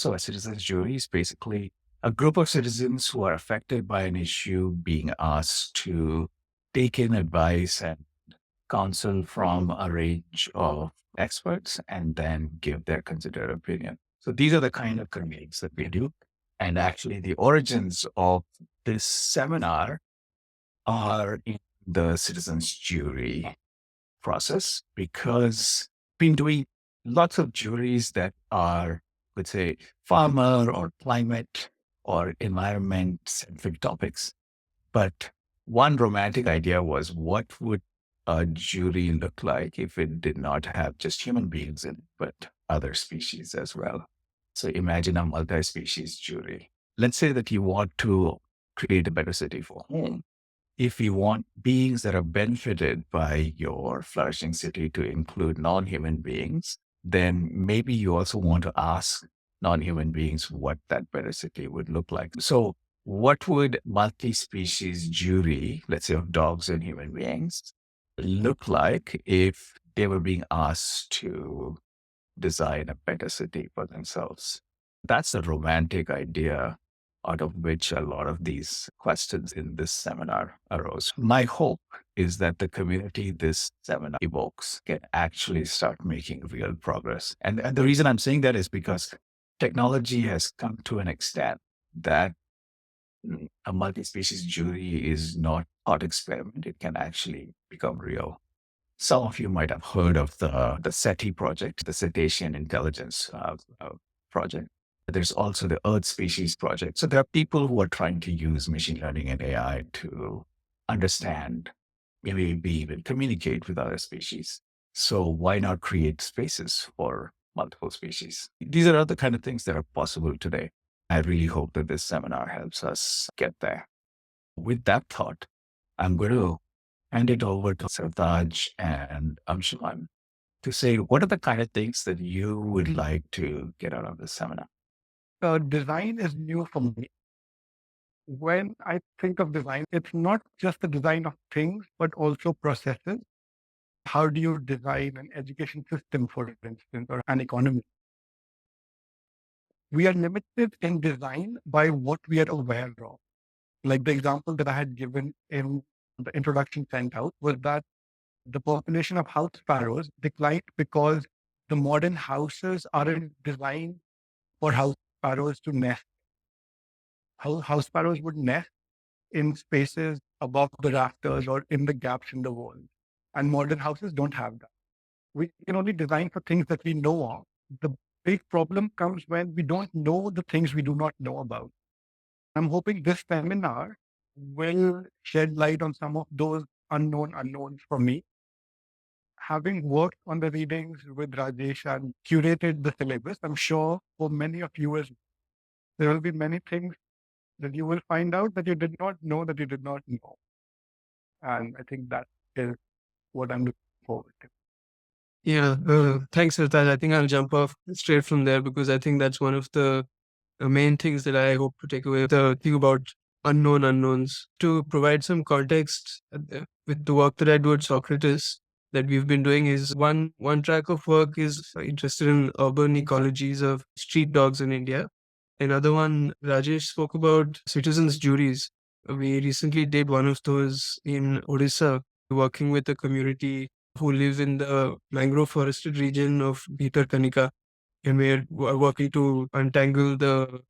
So a citizens jury is basically a group of citizens who are affected by an issue being asked to take in advice and counsel from a range of experts and then give their considered opinion. So these are the kind of meetings that we do. And actually the origins of this seminar are in the citizens jury process because been doing lots of juries that are, let's say, farmer or climate or environment centric topics. But one romantic idea was what would a jury look like if it did not have just human beings in it, but other species as well. So imagine a multi-species jury. Let's say that you want to create a better city for home. If you want beings that are benefited by your flourishing city to include non-human beings, then maybe you also want to ask non-human beings what that better city would look like. So what would multi-species jury, let's say of dogs and human beings, look like if they were being asked to design a better city for themselves? That's a romantic idea out of which a lot of these questions in this seminar arose. My hope is that the community this seminar evokes can actually start making real progress. And the reason I'm saying that is because technology has come to an extent that a multi-species jury is not thought experiment. It can actually become real. Some of you might have heard of the SETI project, the Cetacean Intelligence Project. There's also the Earth Species Project. So there are people who are trying to use machine learning and AI to understand, maybe even communicate with other species. So why not create spaces for multiple species? These are the kind of things that are possible today. I really hope that this seminar helps us get there. With that thought, I'm going to hand it over to Sartaj and Amshuman to say, what are the kind of things that you would like to get out of this seminar? Design is new for me. When I think of design, it's not just the design of things, but also processes. How do you design an education system, for instance, or an economy? We are limited in design by what we are aware of. Like the example that I had given in the introduction sent out was that the population of house sparrows declined because the modern houses aren't designed for house sparrows to nest. House sparrows would nest in spaces above the rafters or in the gaps in the walls. And modern houses don't have that. We can only design for things that we know of. The big problem comes when we don't know the things we do not know about. I'm hoping this seminar will shed light on some of those unknown unknowns for me. Having worked on the readings with Rajesh and curated the syllabus, I'm sure for many of you, there will be many things that you will find out that you did not know that you did not know. And I think that is what I'm looking forward to. Yeah, thanks, Rtaj. I think I'll jump off straight from there because I think that's one of the main things that I hope to take away. The thing about unknown unknowns to provide some context with the work that I do at Socrates that we've been doing is one track of work is interested in urban ecologies of street dogs in India. Another one, Rajesh spoke about citizens juries. We recently did one of those in Odisha, working with a community who live in the mangrove forested region of Bhitarkanika, and we're working to untangle the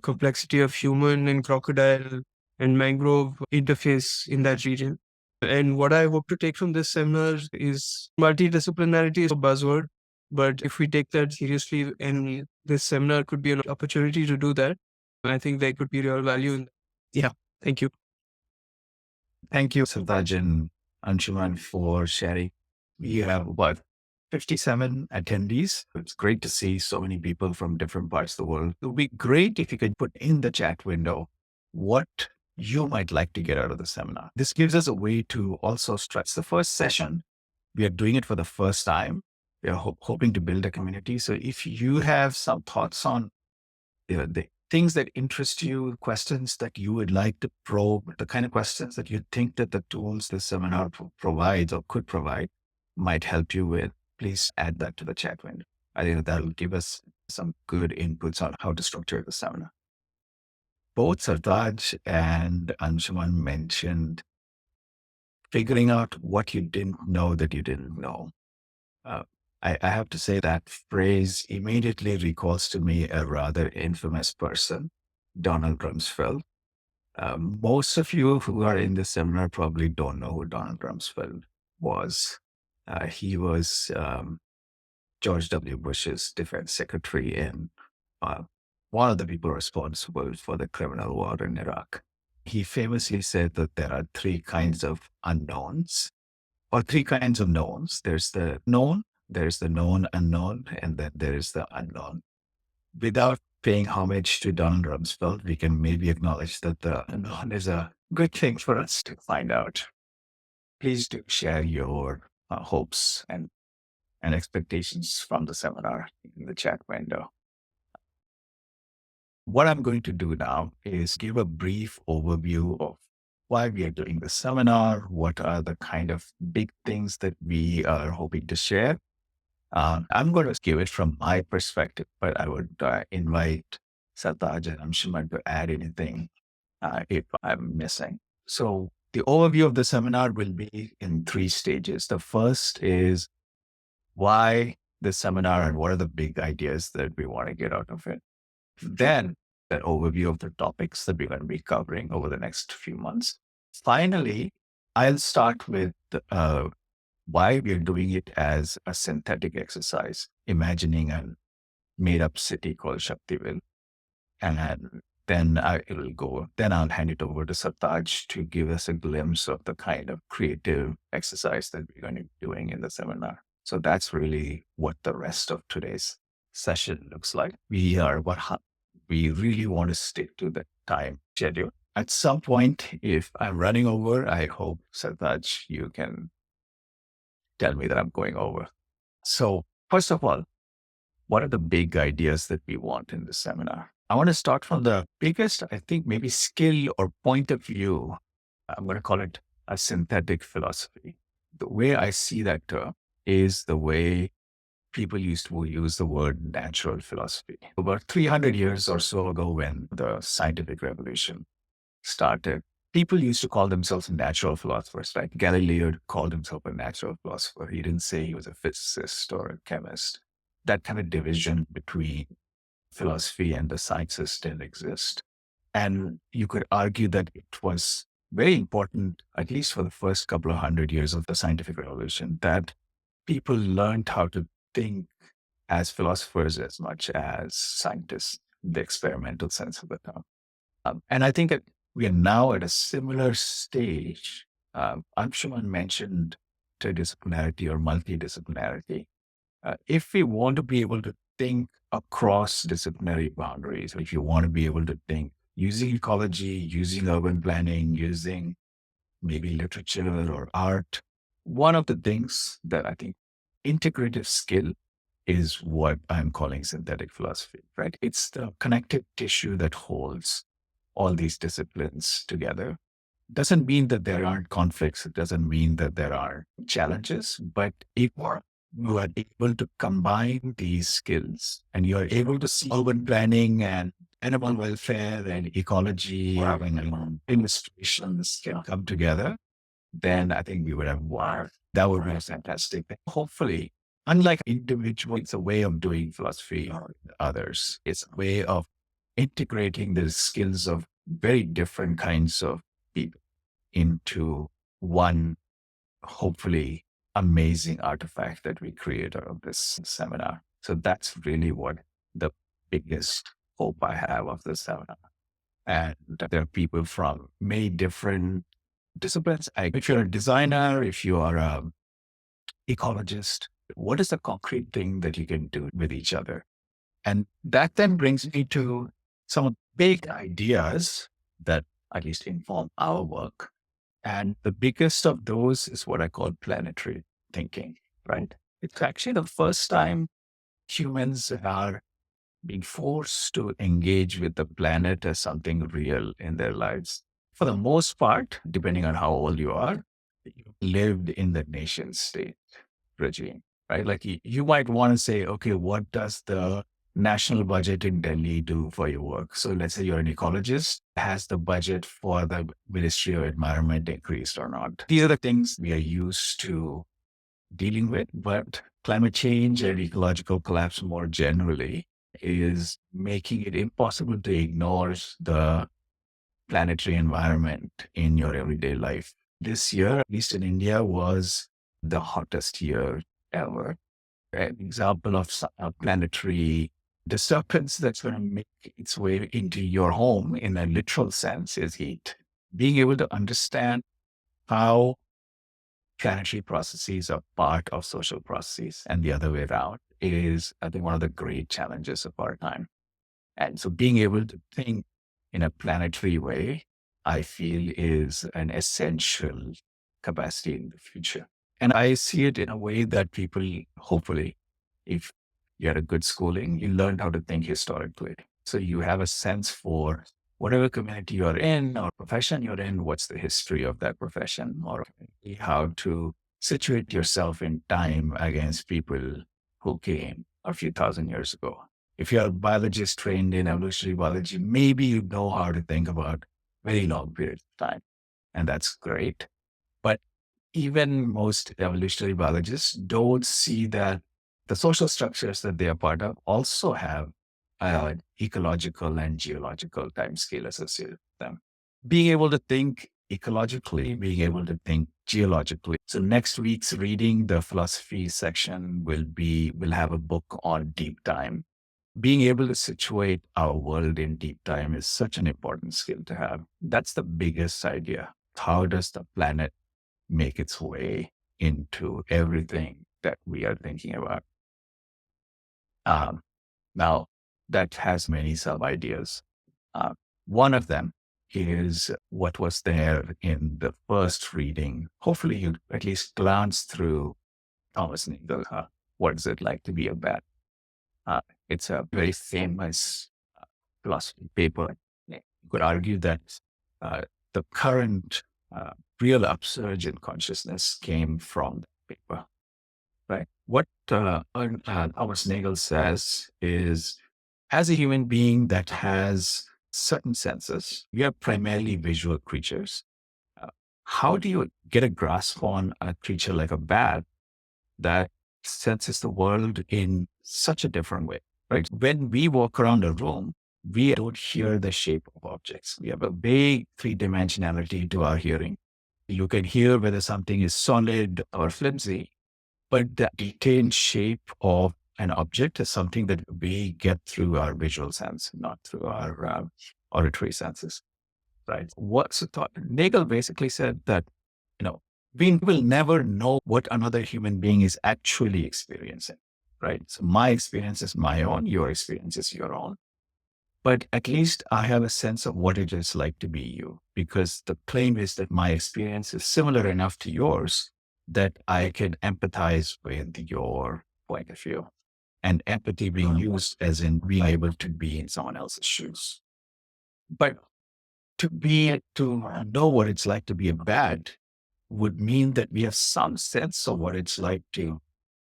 complexity of human and crocodile and mangrove interface in that region. And what I hope to take from this seminar is multidisciplinarity is a buzzword, but if we take that seriously, and this seminar could be an opportunity to do that, I think there could be real value in that. Yeah, thank you. Thank you, Sartaj and Anshuman, for sharing. We have about 57 attendees. It's great to see so many people from different parts of the world. It would be great if you could put in the chat window what you might like to get out of the seminar. This gives us a way to also stretch the first session. We are doing it for the first time. We are hoping to build a community. So if you have some thoughts on the things that interest you, questions that you would like to probe, the kind of questions that you think that the tools this seminar provides or could provide might help you with, please add that to the chat window. I think that'll give us some good inputs on how to structure the seminar. Both Sartaj and Anshuman mentioned figuring out what you didn't know that you didn't know. Uh, I have to say that phrase immediately recalls to me a rather infamous person, Donald Rumsfeld. Most of you who are in this seminar probably don't know who Donald Rumsfeld was. He was George W. Bush's defense secretary and uh, one of the people responsible for the criminal war in Iraq. He famously said that there are three kinds of unknowns, or three kinds of knowns. There's the known, there's the known unknown, and then there is the unknown. Without paying homage to Donald Rumsfeld, we can maybe acknowledge that the unknown is a good thing for us to find out. Please do share your hopes and expectations from the seminar in the chat window. What I'm going to do now is give a brief overview of why we are doing the seminar, what are the kind of big things that we are hoping to share. I'm going to give it from my perspective, but I would invite Sataj and Anshuman to add anything if I'm missing. So the overview of the seminar will be in three stages. The first is why the seminar and what are the big ideas that we want to get out of it. Then an overview of the topics that we're going to be covering over the next few months. Finally, I'll start with why we're doing it as a synthetic exercise, imagining a made-up city called Shaktiville. And then I'll hand it over to Sataj to give us a glimpse of the kind of creative exercise that we're going to be doing in the seminar. So that's really what the rest of today's session looks like. We really want to stick to the time schedule. At some point, if I'm running over, I hope, Sataj, you can tell me that I'm going over. So first of all, what are the big ideas that we want in this seminar? I want to start from the biggest, I think, maybe skill or point of view. I'm going to call it a synthetic philosophy. The way I see that term is the way people used to use the word natural philosophy. About 300 years or so ago, when the scientific revolution started, people used to call themselves natural philosophers, right? Galileo called himself a natural philosopher. He didn't say he was a physicist or a chemist. That kind of division between philosophy and the sciences didn't exist. And you could argue that it was very important, at least for the first couple of 100 years of the scientific revolution, that people learned how to think as philosophers as much as scientists, in the experimental sense of the term. And I think that we are now at a similar stage. Anshuman mentioned interdisciplinarity or multidisciplinarity. If we want to be able to think across disciplinary boundaries, if you want to be able to think using ecology, using urban planning, using maybe literature or art, one of the things that I think integrative skill is what I'm calling synthetic philosophy, right? It's the connective tissue that holds all these disciplines together. Doesn't mean that there aren't conflicts. It doesn't mean that there are challenges, but if you are able to combine these skills and you are able to see urban planning and animal welfare and ecology and illustrations can come together, then I think we would have won. That would be a fantastic thing. Hopefully, unlike individual, it's a way of doing philosophy or others. It's a way of integrating the skills of very different kinds of people into one, hopefully, amazing artifact that we create out of this seminar. So that's really what the biggest hope I have of this seminar. And there are people from many different disciplines. If you're a designer, if you are an ecologist, what is the concrete thing that you can do with each other? And that then brings me to some big ideas that at least inform our work. And the biggest of those is what I call planetary thinking, right? It's actually the first time humans are being forced to engage with the planet as something real in their lives. For the most part, depending on how old you are, you lived in the nation state regime, right? Like you might want to say, okay, what does the national budget in Delhi do for your work? So let's say you're an ecologist, has the budget for the Ministry of Environment increased or not? These are the things we are used to dealing with, but climate change and ecological collapse more generally is making it impossible to ignore the planetary environment in your everyday life. This year, at least in India, was the hottest year ever. An example of a planetary disturbance that's going to make its way into your home in a literal sense is heat. Being able to understand how planetary processes are part of social processes and the other way around is, I think, one of the great challenges of our time. And so being able to think in a planetary way, I feel is an essential capacity in the future. And I see it in a way that people, hopefully, if you had a good schooling, you learned how to think historically. So you have a sense for whatever community you're in or profession you're in, what's the history of that profession, or how to situate yourself in time against people who came a few thousand years ago. If you're a biologist trained in evolutionary biology, maybe you know how to think about very long periods of time. And that's great. But even most evolutionary biologists don't see that the social structures that they are part of also have ecological and geological timescale associated with them. Being able to think ecologically, being able to think geologically. So next week's reading, the philosophy section will have a book on deep time. Being able to situate our world in deep time is such an important skill to have. That's the biggest idea. How does the planet make its way into everything that we are thinking about? Now, that has many sub ideas. One of them is what was there in the first reading. Hopefully, you at least glance through Thomas Nagel. What is it like to be a bat? It's a very famous philosophy paper. You could argue that the current real upsurge in consciousness came from that paper, right? What Thomas Nagel says is, as a human being that has certain senses, we are primarily visual creatures. How do you get a grasp on a creature like a bat that senses the world in such a different way, right? When we walk around a room, we don't hear the shape of objects. We have a vague three-dimensionality to our hearing. You can hear whether something is solid or flimsy, but the detailed shape of an object is something that we get through our visual sense, not through our auditory senses, right? Nagel basically said that, we will never know what another human being is actually experiencing, right? So my experience is my own, your experience is your own. But at least I have a sense of what it is like to be you, because the claim is that my experience is similar enough to yours that I can empathize with your point of view. And empathy being used as in being able to be in someone else's shoes. But to know what it's like to be a bat would mean that we have some sense of what it's like to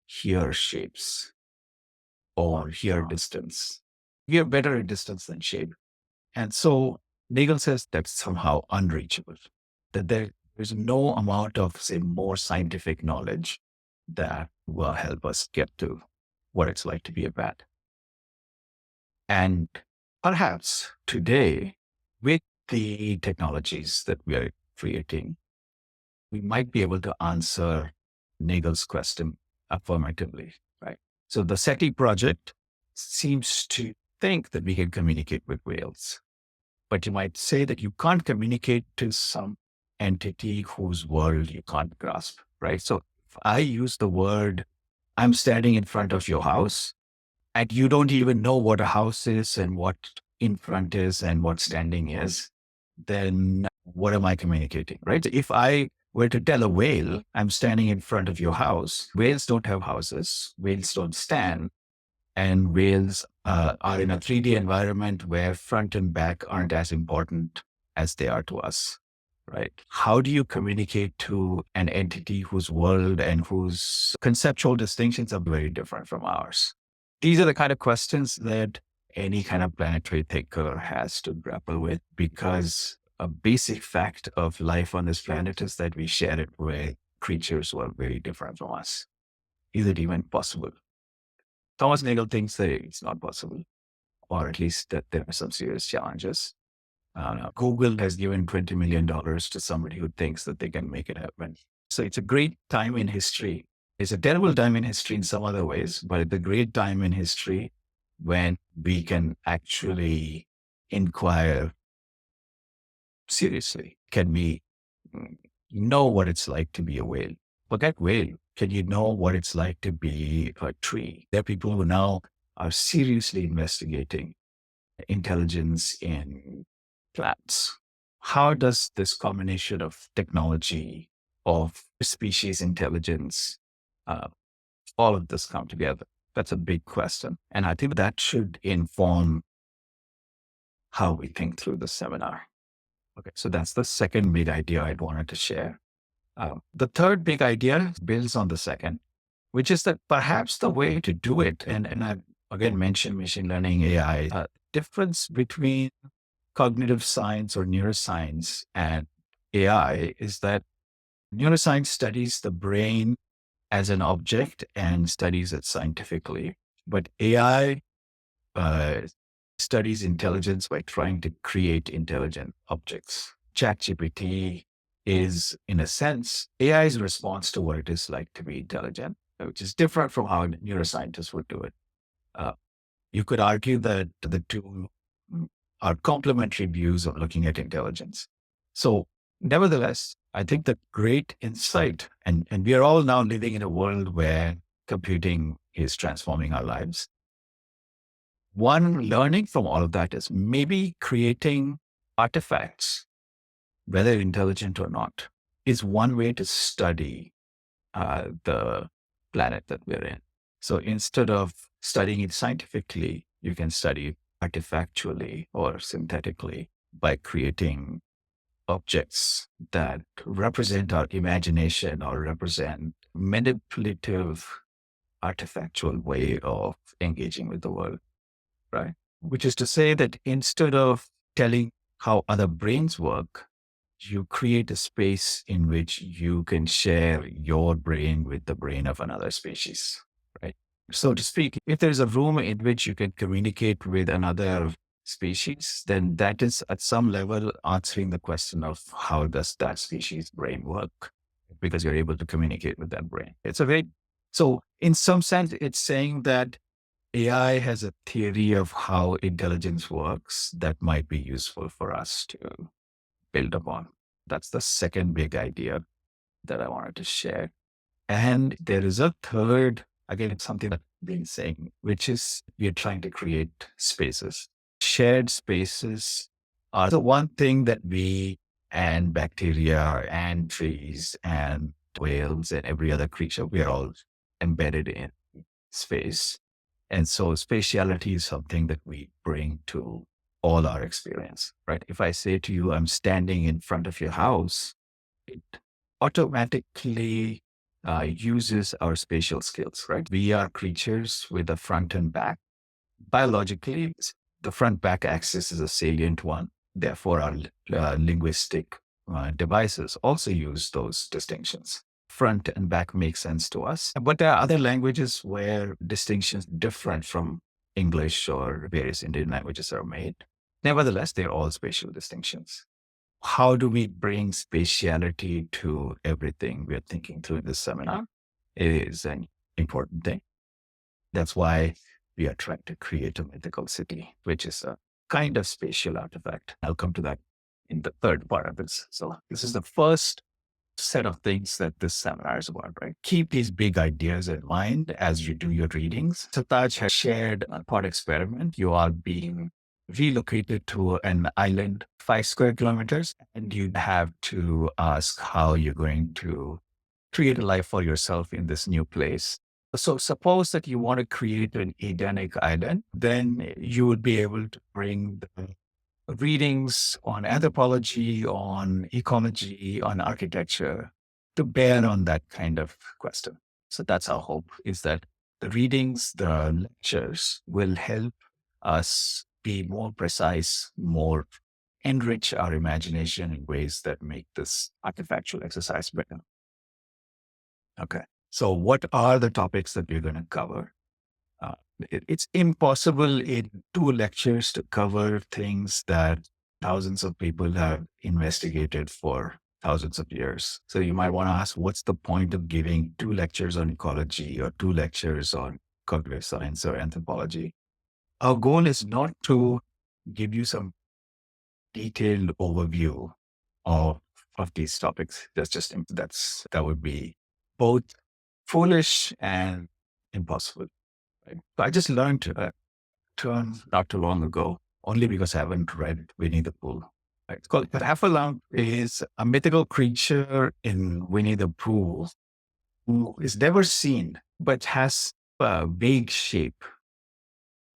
hear shapes or hear distance. We are better at distance than shape. And so Nagel says that's somehow unreachable, that there's no amount of, say, more scientific knowledge that will help us get to what it's like to be a bat. And perhaps today, with the technologies that we are creating, we might be able to answer Nagel's question affirmatively, right? So the SETI project seems to think that we can communicate with whales, but you might say that you can't communicate to some entity whose world you can't grasp, right? So if I use the word, I'm standing in front of your house, and you don't even know what a house is and what in front is and what standing is, then what am I communicating, right? If I were to tell a whale, I'm standing in front of your house, whales don't have houses, whales don't stand, and whales are in a 3D environment where front and back aren't as important as they are to us, right? How do you communicate to an entity whose world and whose conceptual distinctions are very different from ours? These are the kind of questions that any kind of planetary thinker has to grapple with, because a basic fact of life on this planet is that we share it with creatures who are very different from us. Is it even possible? Thomas Nagel thinks that it's not possible, or at least that there are some serious challenges. Google has given $20 million to somebody who thinks that they can make it happen. So it's a great time in history. It's a terrible time in history in some other ways, but it's a great time in history when we can actually inquire seriously. Can we know what it's like to be a whale? Forget whale. Can you know what it's like to be a tree? There are people who now are seriously investigating intelligence in plants. How does this combination of technology, of species intelligence, uh, all of this come together? That's a big question. And I think that should inform how we think through the seminar. Okay, so that's the second big idea I wanted to share. The third big idea builds on the second, which is that perhaps the way to do it, and I again mentioned machine learning, AI, difference between cognitive science or neuroscience and AI is that neuroscience studies the brain as an object and studies it scientifically, but AI uh, studies intelligence by trying to create intelligent objects. ChatGPT is, in a sense, AI's response to what it is like to be intelligent, which is different from how neuroscientists would do it. Uh, you could argue that the two are complementary views of looking at intelligence. So, nevertheless, I think the great insight, and we are all now living in a world where computing is transforming our lives. One learning from all of that is maybe creating artifacts, whether intelligent or not, is one way to study the planet that we're in. So instead of studying it scientifically, you can study it artifactually or synthetically by creating objects that represent our imagination or represent manipulative, artifactual way of engaging with the world, right? Which is to say that instead of telling how other brains work, you create a space in which you can share your brain with the brain of another species, right? So to speak, if there's a room in which you can communicate with another species, then that is at some level answering the question of how does that species brain work? Because you're able to communicate with that brain. So in some sense, it's saying that AI has a theory of how intelligence works that might be useful for us to build upon. That's the second big idea that I wanted to share. And there is a third, again, it's something that I've been saying, which is we are trying to create spaces. Shared spaces are the one thing that we and bacteria and trees and whales and every other creature, we are all embedded in space. And so spatiality is something that we bring to all our experience, right? If I say to you, I'm standing in front of your house, it automatically uses our spatial skills, right? We are creatures with a front and back. Biologically, the front back axis is a salient one. Therefore, our linguistic devices also use those distinctions. Front and back make sense to us. But there are other languages where distinctions different from English or various Indian languages are made. Nevertheless, they're all spatial distinctions. How do we bring spatiality to everything we're thinking through in this seminar? It is an important thing. That's why we are trying to create a mythical city, which is a kind of spatial artifact. I'll come to that in the third part of this. So this is the first set of things that this seminar is about, right? Keep these big ideas in mind as you do your readings. Sataj has shared a thought experiment. You are being relocated to an island, 5 square kilometers, and you have to ask how you're going to create a life for yourself in this new place. So suppose that you want to create an Edenic island, then you would be able to bring the readings on anthropology, on ecology, on architecture to bear on that kind of question. So that's our hope, is that The readings, the lectures will help us be more precise, more enrich our imagination in ways that make this artifactual exercise better. Okay. So what are the topics that we're going to cover? It's impossible in 2 lectures to cover things that thousands of people have investigated for thousands of years. So you might want to ask, what's the point of giving 2 lectures on ecology or 2 lectures on cognitive science or anthropology? Our goal is not to give you some detailed overview of these topics. That would be both foolish and impossible. Right? So I just learned a term not too long ago, only because I haven't read Winnie the Pooh. Right? It's called the Heffalump is a mythical creature in Winnie the Pooh who is never seen but has a vague shape.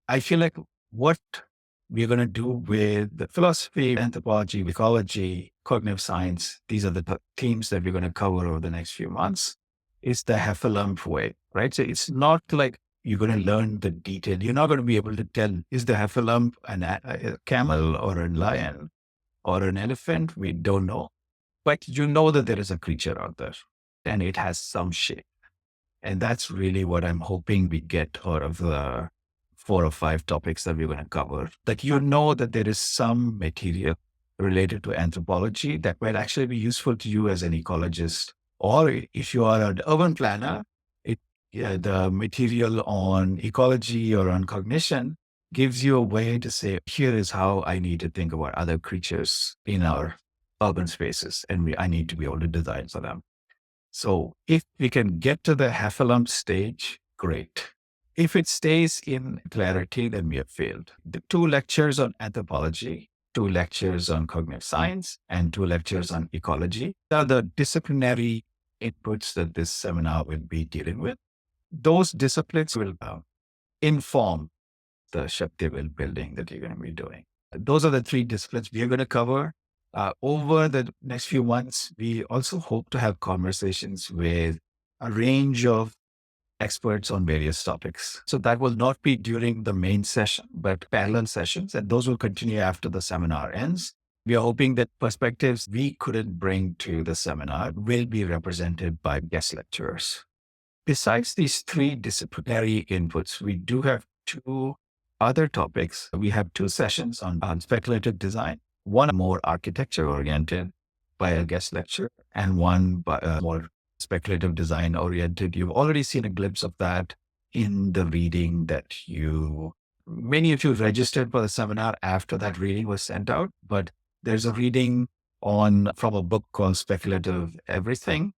I feel like what we're going to do with the philosophy, anthropology, ecology, cognitive science, these are the themes that we're going to cover over the next few months, is the Heffalump way, right? So it's not like you're going to learn the detail. You're not going to be able to tell, is the Heffalump a camel or a lion or an elephant? We don't know. But you know that there is a creature out there and it has some shape. And that's really what I'm hoping we get out of the 4 or 5 topics that we're going to cover. That you know that there is some material related to anthropology that might actually be useful to you as an ecologist. Or if you are an urban planner, the material on ecology or on cognition gives you a way to say, here is how I need to think about other creatures in our urban spaces. And I need to be able to design for them. So if we can get to the Heffalump stage, great. If it stays in clarity, then we have failed. The 2 lectures on anthropology, 2 lectures on cognitive science, and 2 lectures on ecology are the disciplinary inputs that this seminar will be dealing with. Those disciplines will inform the Shaktiville building that you're going to be doing. Those are the 3 disciplines we are going to cover. Over the next few months, we also hope to have conversations with a range of experts on various topics. So that will not be during the main session, but parallel sessions, and those will continue after the seminar ends. We are hoping that perspectives we couldn't bring to the seminar will be represented by guest lecturers. Besides these 3 disciplinary inputs, we do have 2 other topics. We have 2 sessions on speculative design, one more architecture oriented by a guest lecturer, and one by more speculative design oriented. You've already seen a glimpse of that in the reading that many of you registered for the seminar after that reading was sent out, but there's a reading from a book called Speculative Everything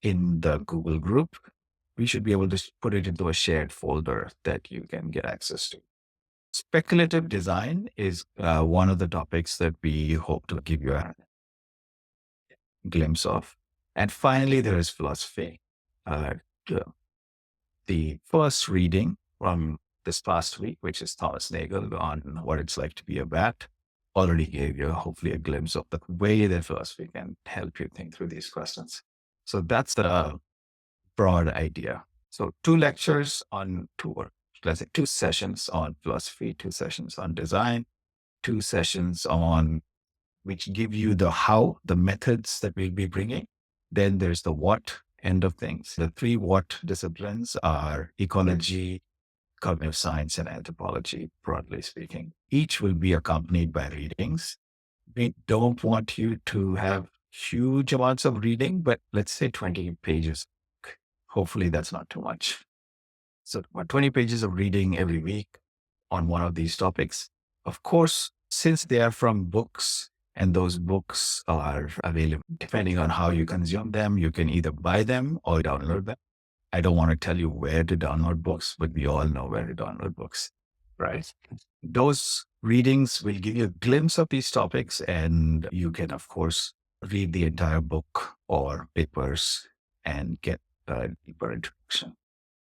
in the Google group. We should be able to put it into a shared folder that you can get access to. Speculative design is one of the topics that we hope to give you a glimpse of. And finally, there is philosophy. The first reading from this past week, which is Thomas Nagel on what it's like to be a bat, already gave you hopefully a glimpse of the way that philosophy can help you think through these questions. So that's the broad idea. So 2 lectures on tour. Let's say 2 sessions on philosophy, 2 sessions on design, 2 sessions on which give you the how, the methods that we'll be bringing. Then there's the what end of things. The 3 what disciplines are ecology, cognitive science, and anthropology, broadly speaking. Each will be accompanied by readings. We don't want you to have huge amounts of reading, but let's say 20 pages. Hopefully that's not too much. So about 20 pages of reading every week on one of these topics. Of course, since they are from books and those books are available, depending on how you consume them, you can either buy them or download them. I don't want to tell you where to download books, but we all know where to download books, right? Those readings will give you a glimpse of these topics, and you can, of course, read the entire book or papers and get a deeper introduction.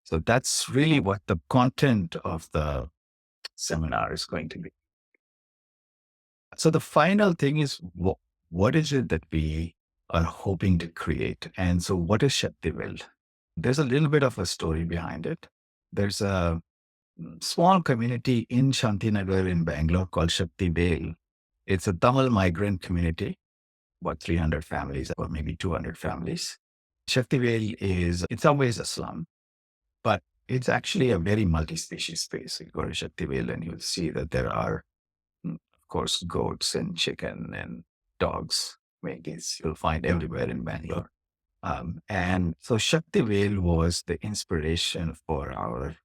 So that's really what the content of the seminar is going to be. So the final thing is, what is it that we are hoping to create? And so what is Shaktiville? There's a little bit of a story behind it. There's a small community in Shantinagar in Bangalore called Shakti Vale. It's a Tamil migrant community, about 300 families or maybe 200 families. Shakti Vale is in some ways a slum, but it's actually a very multi-species space. You go to Shakti Vale and you'll see that there are, of course, goats and chicken and dogs. Monkeys you'll find everywhere in Bangalore. And so Shakti Vale was the inspiration for our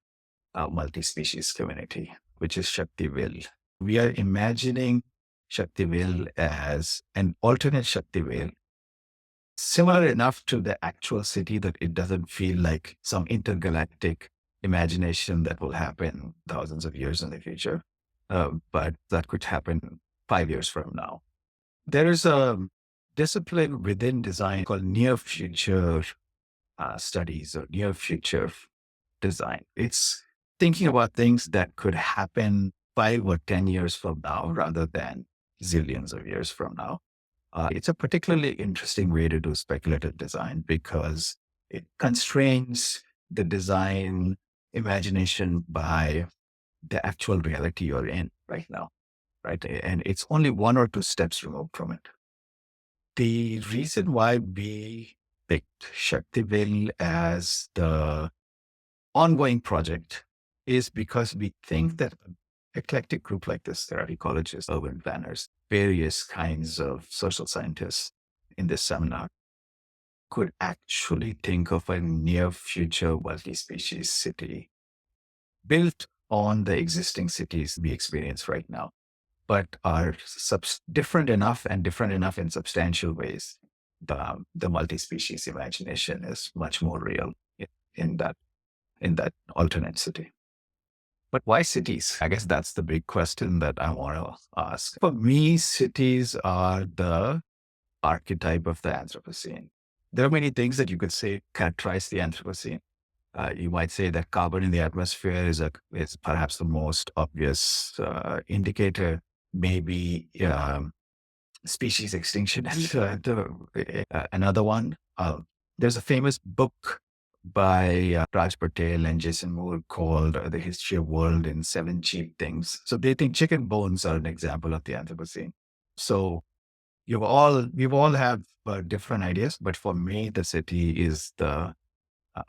multi-species community, which is Shakti Vale. We are imagining Shakti Vale as an alternate Shakti Vale, similar enough to the actual city that it doesn't feel like some intergalactic imagination that will happen thousands of years in the future. But that could happen 5 years from now. There is a discipline within design called near future studies or near future design. It's thinking about things that could happen 5 or 10 years from now rather than zillions of years from now. It's a particularly interesting way to do speculative design because it constrains the design imagination by the actual reality you're in right now, right? And it's only 1 or 2 steps removed from it. The reason why we picked Shaktiville as the ongoing project is because we think that an eclectic group like this, there are ecologists, urban planners, various kinds of social scientists in this seminar, could actually think of a near future multi-species city built on the existing cities we experience right now, but are different enough and different enough in substantial ways. The multi-species imagination is much more real in that in that alternate city. But why cities? I guess that's the big question that I want to ask. For me, cities are the archetype of the Anthropocene. There are many things that you could say characterize the Anthropocene. You might say that carbon in the atmosphere is perhaps the most obvious indicator. Maybe species extinction is another one. There's a famous book by Raj Patel and Jason Moore called The History of World in 7 Cheap Things. So they think chicken bones are an example of the Anthropocene. So we've all have different ideas, but for me, the city is the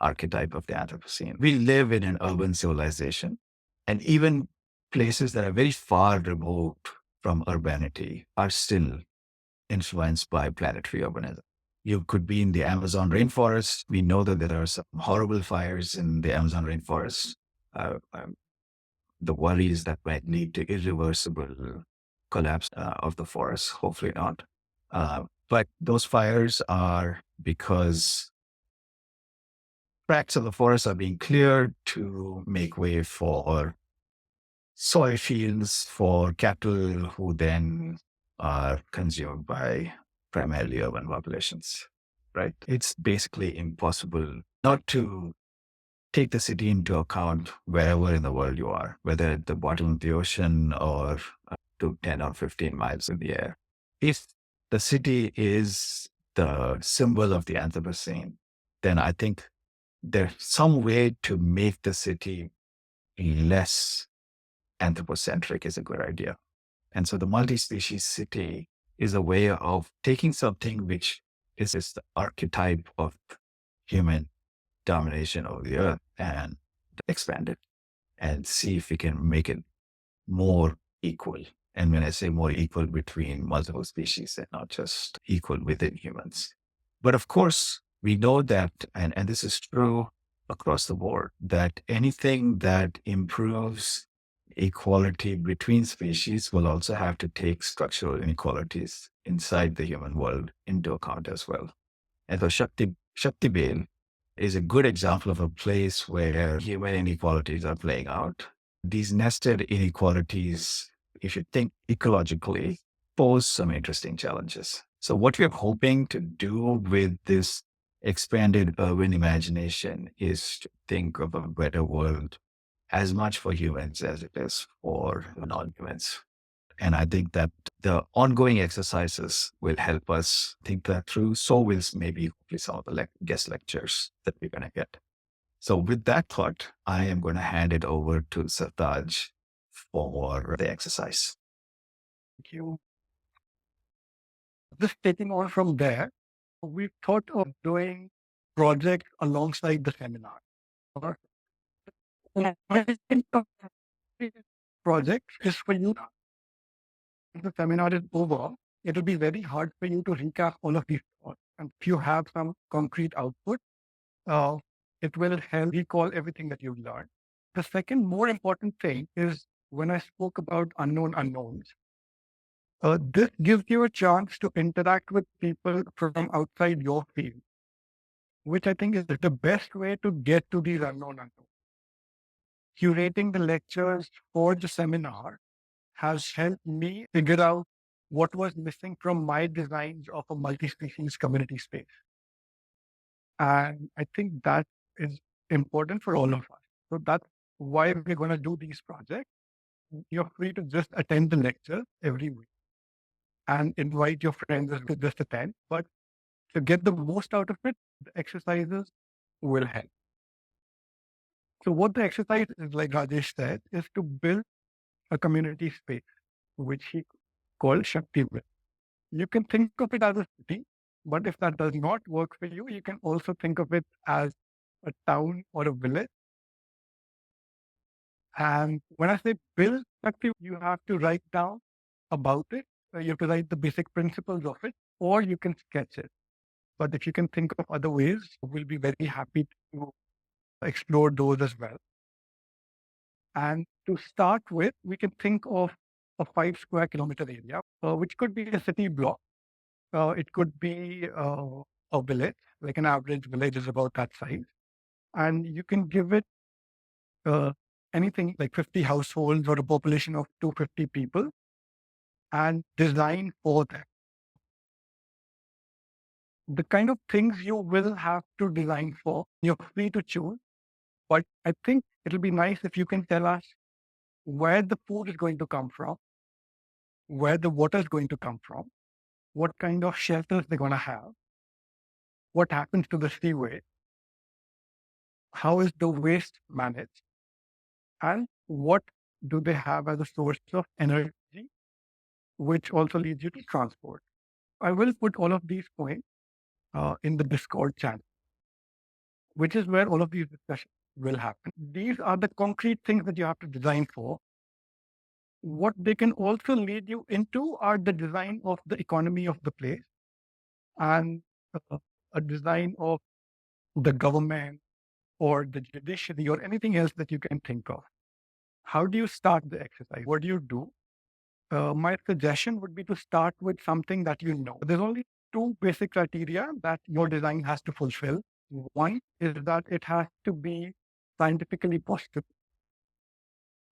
archetype of the Anthropocene. We live in an urban civilization, and even places that are very far removed from urbanity are still influenced by planetary urbanism. You could be in the Amazon rainforest. We know that there are some horrible fires in the Amazon rainforest. The worry is that might lead to irreversible collapse of the forest. Hopefully not. But those fires are because tracts of the forest are being cleared to make way for soy fields for cattle who then are consumed by primarily urban populations, right? It's basically impossible not to take the city into account wherever in the world you are, whether at the bottom of the ocean or to 10 or 15 miles in the air. If the city is the symbol of the Anthropocene, then I think there's some way to make the city less anthropocentric is a good idea. And so the multi-species city is a way of taking something which is the archetype of human domination over the earth and expand it and see if we can make it more equal. And when I say more equal between multiple species and not just equal within humans. But of course, we know that, and this is true across the board, that anything that improves equality between species will also have to take structural inequalities inside the human world into account as well. And so Shakti Bale is a good example of a place where human inequalities are playing out. These nested inequalities, if you think ecologically, pose some interesting challenges. So what we're hoping to do with this expanded urban imagination is to think of a better world as much for humans as it is for non-humans. And I think that the ongoing exercises will help us think that through. So will maybe hopefully some of the guest lectures that we're going to get. So with that thought, I am going to hand it over to Sartaj for the exercise. Thank you. Just taking on from there, we've thought of doing projects alongside the seminar. Or project is for you. If the seminar is over, it'll be very hard for you to recap all of these thoughts. And if you have some concrete output, uh, it will help recall everything that you've learned. The second more important thing is when I spoke about unknown unknowns, this gives you a chance to interact with people from outside your field, which I think is the best way to get to these unknown unknowns. Curating the lectures for the seminar has helped me figure out what was missing from my designs of a multi-species community space. And I think that is important for all of us. So that's why we're going to do these projects. You're free to just attend the lecture every week and invite your friends to just attend. But to get the most out of it, the exercises will help. So what the exercise is, like Rajesh said, is to build a community space, which he called Shaktiville. You can think of it as a city, but if that does not work for you, you can also think of it as a town or a village. And when I say build Shaktiville, you have to write down about it. You have to write the basic principles of it, or you can sketch it. But if you can think of other ways, we'll be very happy to explore those as well. And to start with, we can think of a 5 square kilometer area, which could be a city block. It could be a village, like an average village is about that size. And you can give it anything like 50 households or a population of 250 people and design for them. The kind of things you will have to design for, you're free to choose. But I think it'll be nice if you can tell us where the food is going to come from, where the water is going to come from, what kind of shelters they're going to have, what happens to the seaway, how is the waste managed, and what do they have as a source of energy, which also leads you to transport. I will put all of these points in the Discord channel, which is where all of these discussions will happen. These are the concrete things that you have to design for. What they can also lead you into are the design of the economy of the place and a design of the government or the judiciary or anything else that you can think of. How do you start the exercise? What do you do? My suggestion would be to start with something that you know. There's only two basic criteria that your design has to fulfill. One is that it has to be scientifically possible.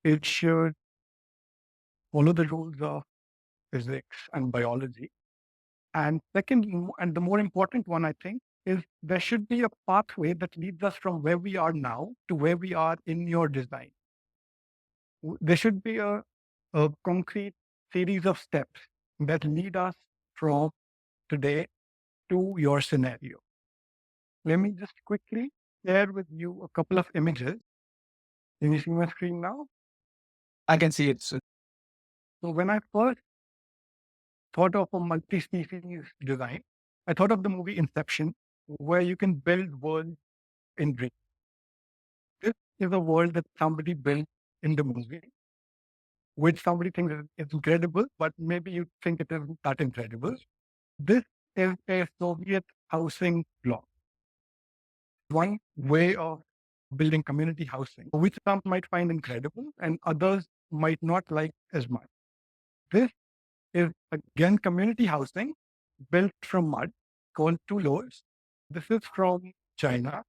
It should follow the rules of physics and biology. And second, and the more important one, I think, is there should be a pathway that leads us from where we are now to where we are in your design. There should be a concrete series of steps that lead us from today to your scenario. Let me just quickly share with you a couple of images. Can you see my screen now? I can see it. So when I first thought of a multi-species design, I thought of the movie Inception, where you can build worlds in dreams. This is a world that somebody built in the movie, which somebody thinks is incredible, but maybe you think it isn't that incredible. This is a Soviet housing block. One way of building community housing, which some might find incredible and others might not like as much. This is again community housing built from mud called two floors. This is from China.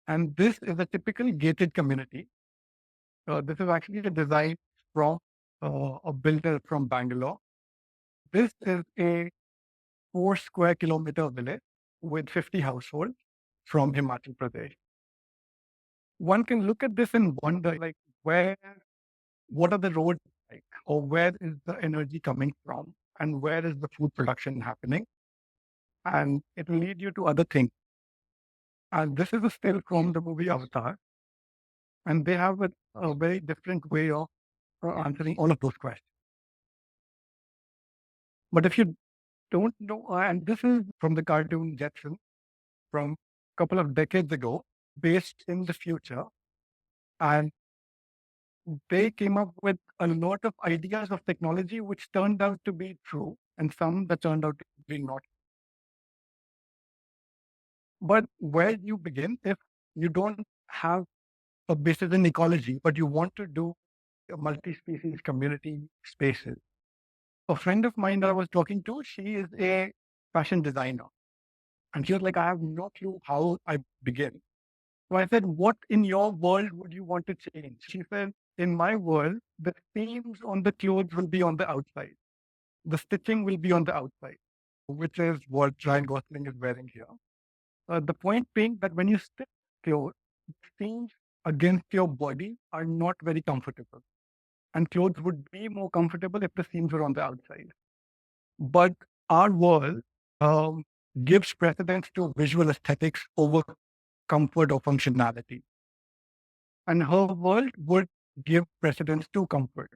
And this is a typical gated community. This is actually a design from a builder from Bangalore. This is a 4 square kilometer village with 50 households from Himachal Pradesh. One can look at this and wonder, like, what are the roads like, or where is the energy coming from, and where is the food production happening, and it will lead you to other things. And this is a still from the movie Avatar, and they have a very different way of answering all of those questions. But if you don't know, and this is from the cartoon Jetson from a couple of decades ago, based in the future, and they came up with a lot of ideas of technology which turned out to be true, and some that turned out to be not. But where you begin if you don't have a basis in ecology, but you want to do a multi-species community spaces? A friend of mine that I was talking to, she is a fashion designer. And she was like, I have no clue how I begin. So I said, what in your world would you want to change? She said, in my world, the seams on the clothes will be on the outside. The stitching will be on the outside, which is what Ryan Gosling is wearing here. The point being that when you stitch clothes, seams against your body are not very comfortable. And clothes would be more comfortable if the seams were on the outside. But our world gives precedence to visual aesthetics over comfort or functionality. And her world would give precedence to comfort.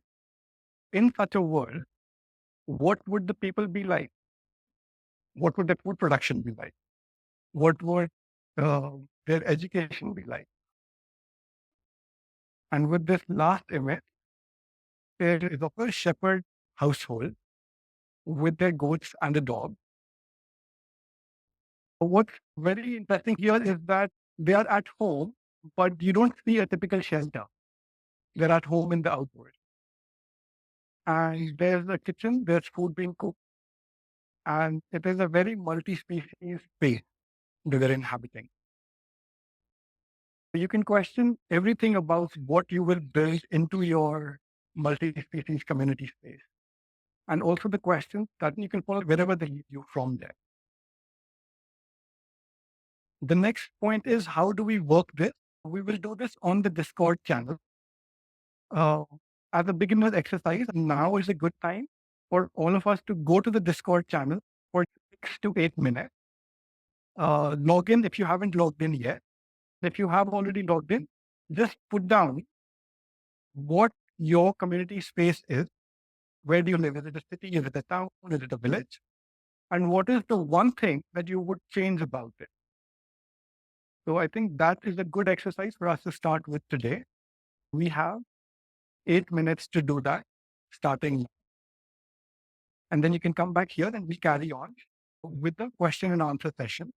In such a world, what would the people be like? What would their food production be like? What would their education be like? And with this last image, there is of a shepherd household with their goats and a dog. What's very interesting here is that they are at home, but you don't see a typical shelter. They're at home in the outdoors. And there's a kitchen, there's food being cooked, and it is a very multi-species space that they're inhabiting. You can question everything about what you will build into your multi-species community space. And also the questions that you can follow wherever they lead you from there. The next point is, how do we work this? We will do this on the Discord channel. As a beginner exercise, now is a good time for all of us to go to the Discord channel for 6 to 8 minutes. Log in if you haven't logged in yet. If you have already logged in, just put down what your community space is. Where do you live? Is it a city? Is it a town? Is it a village? And what is the one thing that you would change about it? So I think that is a good exercise for us to start with today. We have 8 minutes to do that, starting. And then you can come back here and we carry on with the question and answer session.